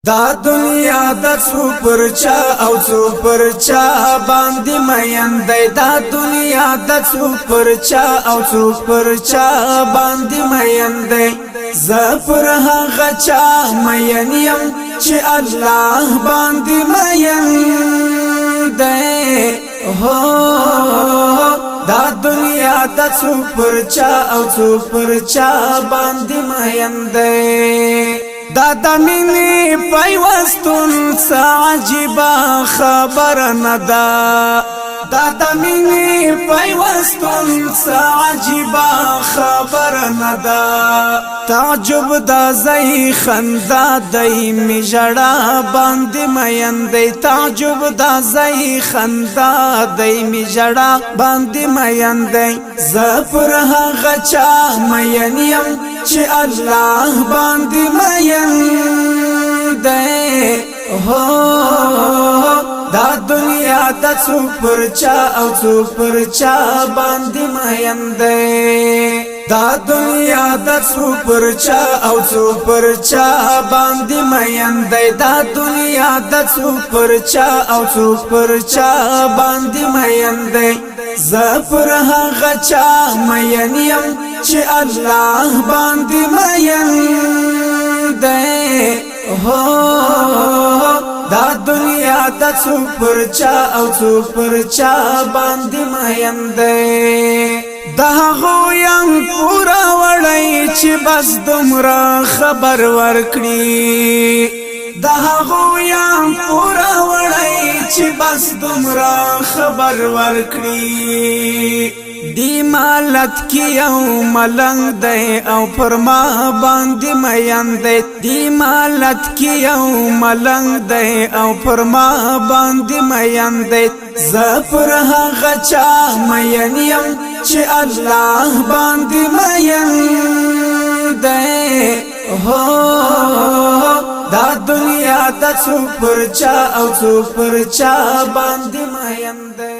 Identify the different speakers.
Speaker 1: دا دنیا د څو پر چا او څو پر چا باندې مین دی دا دنیا د څو پر چا او څو پر چا باندې مین دی ز پر هغه چا مین یم چې الله باندې مین دی هو دا دنیا د څو پر چا او څو پر چا باندې مین دی دا د مینې پیوستون څه عجیبه خبره نه ده دا د مینې پیوستون څه عجیبه خبره نه ده تعجب د زئی خندا دی می ژړا باندې مین دی تعجب د زئی خندا دی می ژړا باندې مین دی ز پر هغه چا مین یم چې الله باندې مین دی هو دا دنیا د څو پر چا او څو پر چا باندې مین دی دا دنیا د څو پر چا او څو پر چا باندې مین دی دا دنیا د څو پر چا او څو پر چا باندې مین دی ز پر هغه چا مین یم چې الله باندې مین دی هو دا دنیا د څو پر چا او څو پر چا باندې مین دی دا هغه یم پورا وړی چې بس دومره خبر ورکړي دا هغه یم پورا وړی چې بس دومره خبر ورکړي دی مالت کی یو ملنګ دی او پر ما باندې مین دی دی مالت کی یو ملنګ دی او پر ما باندې مین دی ز پر هغه چا مین یم چې الله باندې مین دی هو دا دنیا د څو پر چا او څو پر چا باندې مین دی